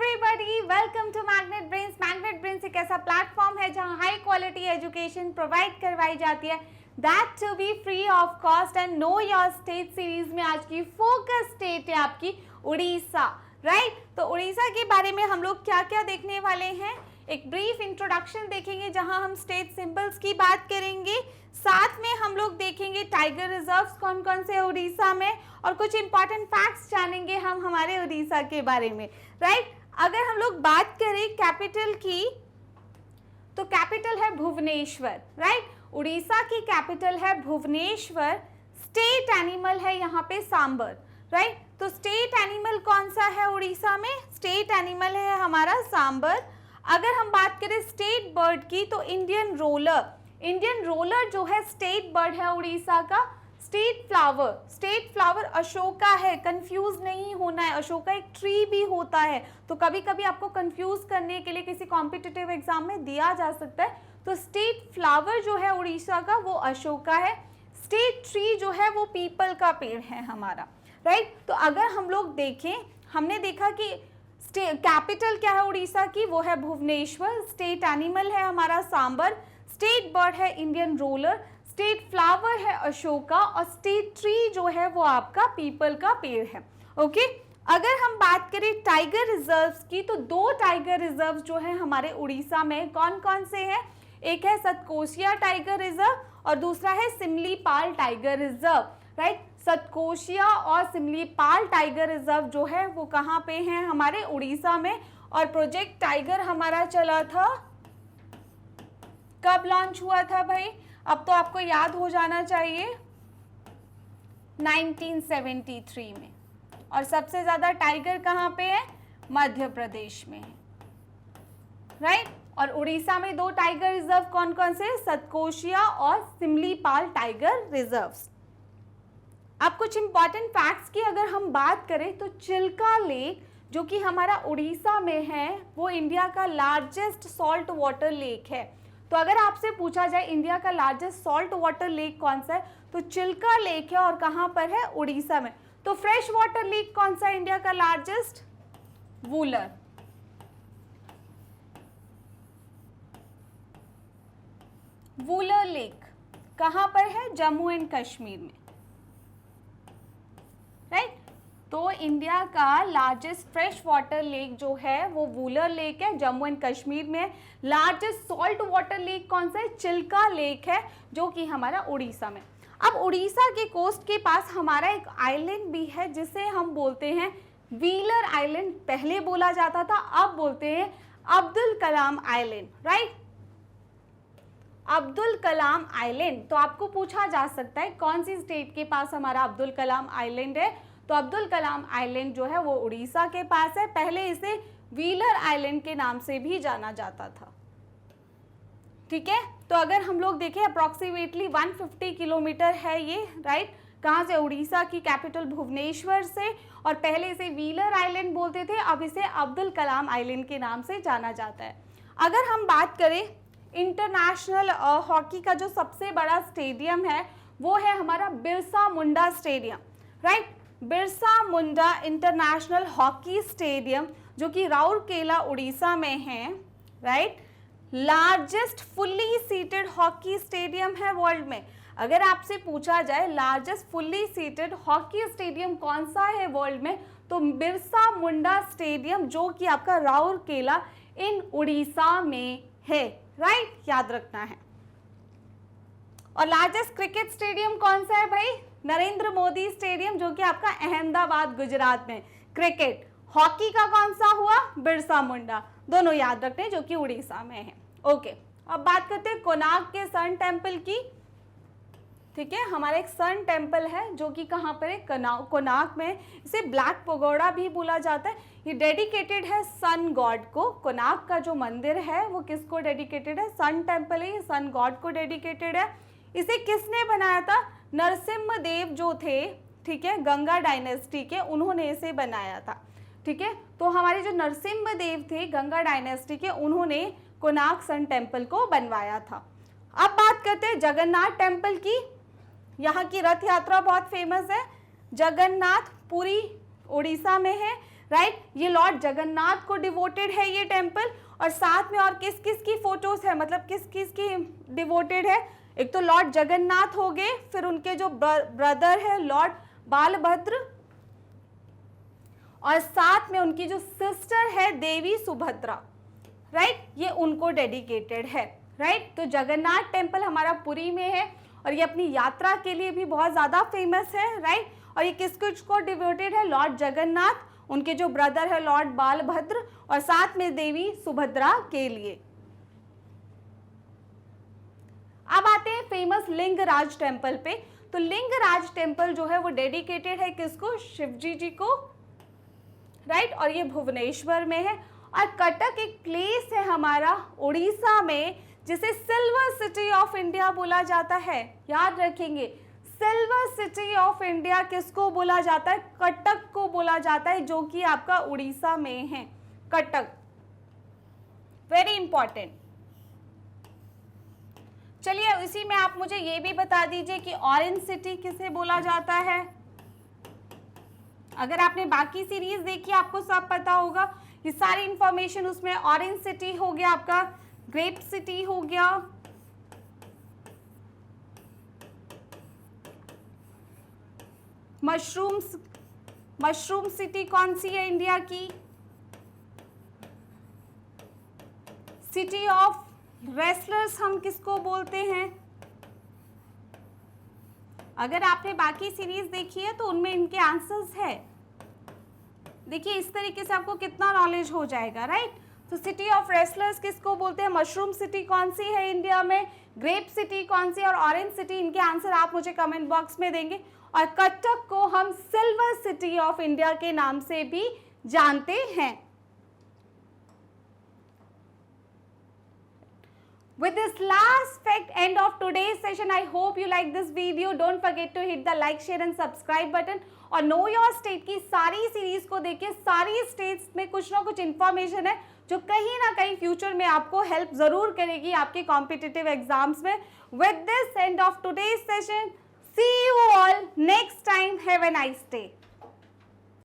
Everybody, welcome to magnet brains. Magnet brains एक ऐसा platform है जहां हाई क्वालिटी एजुकेशन प्रोवाइड करवाई जाती है, that to be free of cost. And know your state series में आज की फोकस स्टेट है आपकी उड़ीसा, राइट। तो उड़ीसा के बारे में हम लोग क्या क्या देखने वाले हैं, एक ब्रीफ इंट्रोडक्शन देखेंगे जहां हम स्टेट सिंबल्स की बात करेंगे, साथ में हम लोग देखेंगे टाइगर रिजर्व्स कौन कौन से उड़ीसा में, और कुछ इंपॉर्टेंट फैक्ट्स जानेंगे हम हमारे उड़ीसा के बारे में, राइट। अगर हम लोग बात करें कैपिटल की, तो कैपिटल है भुवनेश्वर, राइट। उड़ीसा की कैपिटल है भुवनेश्वर। स्टेट एनिमल है यहाँ पे सांबर, राइट। तो स्टेट एनिमल कौन सा है उड़ीसा में? स्टेट एनिमल है हमारा सांबर। अगर हम बात करें स्टेट बर्ड की, तो इंडियन रोलर जो है स्टेट बर्ड है उड़ीसा का। स्टेट फ्लावर अशोका है, कंफ्यूज नहीं होना है। अशोका एक ट्री भी होता है, तो कभी कभी आपको कंफ्यूज करने के लिए किसी कॉम्पिटिटिव एग्जाम में दिया जा सकता है। तो स्टेट फ्लावर जो है उड़ीसा का वो अशोका है। स्टेट ट्री जो है वो पीपल का पेड़ है हमारा, राइट। तो अगर हम लोग देखें, हमने देखा कि कैपिटल क्या है उड़ीसा की, वो है भुवनेश्वर। स्टेट एनिमल है हमारा सांबर। स्टेट बर्ड है इंडियन रोलर। स्टेट फ्लावर है अशोका, और स्टेट ट्री जो है वो आपका पीपल का पेड़ है, ओके। अगर हम बात करें टाइगर रिजर्व्स की, तो दो टाइगर रिजर्व जो है हमारे उड़ीसा में कौन कौन से हैं? एक है सतकोशिया टाइगर रिजर्व और दूसरा है Similipal tiger reserve, right. Satkosia और सिमलीपाल टाइगर रिजर्व जो है वो कहाँ पे हैं? हमारे उड़ीसा में। और प्रोजेक्ट टाइगर हमारा चला था, कब लॉन्च हुआ था भाई? अब तो आपको याद हो जाना चाहिए, 1973 में। और सबसे ज्यादा टाइगर कहाँ पे है? मध्य प्रदेश में है, राइट। और उड़ीसा में दो टाइगर रिजर्व कौन कौन से? सतकोशिया और सिमलीपाल टाइगर रिजर्व्स। अब कुछ इंपॉर्टेंट फैक्ट्स की अगर हम बात करें, तो चिल्का लेक जो कि हमारा उड़ीसा में है, वो इंडिया का लार्जेस्ट सॉल्ट वाटर लेक है। तो अगर आपसे पूछा जाए इंडिया का लार्जेस्ट सॉल्ट वाटर लेक कौन सा है, तो चिल्का लेक है, और कहाँ पर है? उड़ीसा में। तो फ्रेश वाटर लेक कौन सा है इंडिया का लार्जेस्ट? वूलर। वूलर लेक कहाँ पर है? जम्मू एंड कश्मीर में, राइट। तो इंडिया का लार्जेस्ट फ्रेश वाटर लेक जो है वो वूलर लेक है, जम्मू एंड कश्मीर में। लार्जेस्ट सॉल्ट वाटर लेक कौन सा है? चिल्का लेक है, जो कि हमारा उड़ीसा में। अब उड़ीसा के कोस्ट के पास हमारा एक आइलैंड भी है जिसे हम बोलते हैं व्हीलर आइलैंड। पहले बोला जाता था, अब बोलते हैं Abdul Kalam island, right. Abdul Kalam island. तो आपको पूछा जा सकता है कौन सी स्टेट के पास हमारा अब्दुल कलाम आइलैंड है? तो अब्दुल कलाम आइलैंड जो है वो उड़ीसा के पास है। पहले इसे व्हीलर आइलैंड के नाम से भी जाना जाता था, ठीक है। तो अगर हम लोग देखें, अप्रोक्सीमेटली 150 किलोमीटर है ये, राइट। कहाँ से? उड़ीसा की कैपिटल भुवनेश्वर से। और पहले इसे व्हीलर आइलैंड बोलते थे, अब इसे अब्दुल कलाम आइलैंड के नाम से जाना जाता है। अगर हम बात करें इंटरनेशनल हॉकी का जो सबसे बड़ा स्टेडियम है, वो है हमारा Birsa Munda stadium, right. Birsa Munda international hockey stadium जो कि राउरकेला उड़ीसा में है, right. Largest fully seated hockey stadium है वर्ल्ड में। अगर आपसे पूछा जाए largest fully seated hockey stadium कौन सा है वर्ल्ड में, तो बिरसा मुंडा स्टेडियम जो कि आपका राउरकेला इन उड़ीसा में है, राइट, याद रखना है। और लार्जेस्ट क्रिकेट स्टेडियम कौन सा है भाई? नरेंद्र मोदी स्टेडियम जो कि आपका अहमदाबाद गुजरात में। क्रिकेट, हॉकी का कौन सा हुआ? बिरसा मुंडा। दोनों याद रखते हैं, जो कि उड़ीसा में है, ओके। अब बात करते हैं कोणार्क के सन टेम्पल की, ठीक है। हमारा एक सन टेम्पल है जो कि कहाँ पर है? कोणार्क में। इसे ब्लैक पगोड़ा भी बोला जाता है। ये डेडिकेटेड है सन गॉड को। कोणार्क का जो मंदिर है वो किसको डेडिकेटेड है? सन टेम्पल है, ये सन गॉड को डेडिकेटेड है। इसे किसने बनाया था? नरसिम्हा देव जो थे, ठीक है, गंगा डायनेस्टी के, उन्होंने इसे बनाया था, ठीक है। तो हमारे जो नरसिम्हा देव थे गंगा डायनेस्टी के, उन्होंने कोणार्क सन टेम्पल को बनवाया था। अब बात करते हैं जगन्नाथ टेम्पल की। यहाँ की रथ यात्रा बहुत फेमस है। जगन्नाथ पुरी उड़ीसा में है। राइट। ये लॉर्ड जगन्नाथ को डिवोटेड है ये टेम्पल, और साथ में और किस किस की फोटोज है, मतलब किस किस की डिवोटेड है। एक तो लॉर्ड जगन्नाथ हो गए, फिर उनके जो ब्रदर है लॉर्ड बालभद्र, और साथ में उनकी जो सिस्टर है देवी सुभद्रा, राइट, ये उनको डेडिकेटेड है, राइट। तो जगन्नाथ टेम्पल हमारा पुरी में है और ये अपनी यात्रा के लिए भी बहुत ज़्यादा फेमस है, राइट। और ये किस किस को डिवोटेड है, लॉर्ड जगन्नाथ, उनके जो ब्रदर है लॉर्ड बालभद्र, और साथ में देवी सुभद्रा के लिए। अब आते हैं फेमस लिंगराज टेम्पल पे। तो लिंगराज टेम्पल जो है वो डेडिकेटेड है किसको, शिवजी जी को, राइट। और ये भुवनेश्वर में है। और कटक एक प्लेस है हमारा उड़ीसा में जिसे सिल्वर सिटी ऑफ इंडिया बोला जाता है। याद रखेंगे, सिल्वर सिटी ऑफ इंडिया किसको बोला जाता है, कटक को बोला जाता है, जो कि आपका उड़ीसा में है, कटक। Very important. चलिए इसी में आप मुझे ये भी बता दीजिए कि ऑरेंज सिटी किसे बोला जाता है। अगर आपने बाकी सीरीज देखी आपको सब पता होगा, ये सारी इंफॉर्मेशन उसमें। ऑरेंज सिटी हो गया आपका, ग्रेप सिटी हो गया, मशरूम सिटी कौन सी है इंडिया की, सिटी ऑफ रेसलर्स हम किसको बोलते हैं। अगर आपने बाकी सीरीज देखी है तो उनमें इनके आंसर्स है। देखिए इस तरीके से आपको कितना नॉलेज हो जाएगा, राइट। तो सिटी ऑफ रेसलर्स किसको बोलते हैं, मशरूम सिटी कौन सी है इंडिया में, ग्रेप सिटी कौन सी, और ऑरेंज सिटी, इनके आंसर आप मुझे कमेंट बॉक्स में देंगे। और कटक को हम सिल्वर सिटी ऑफ इंडिया के नाम से भी जानते हैं। With this last fact, end of today's session. I hope you like this video. Don't forget to hit the like, share and subscribe button. और Know Your State की सारी series को देखिए, सारी स्टेट्स में कुछ ना कुछ इन्फॉर्मेशन है जो कहीं ना कहीं फ्यूचर में आपको हेल्प जरूर करेगी आपके कॉम्पिटिटिव एग्जाम्स में। With this end of today's session, see you all next time. Have a nice day.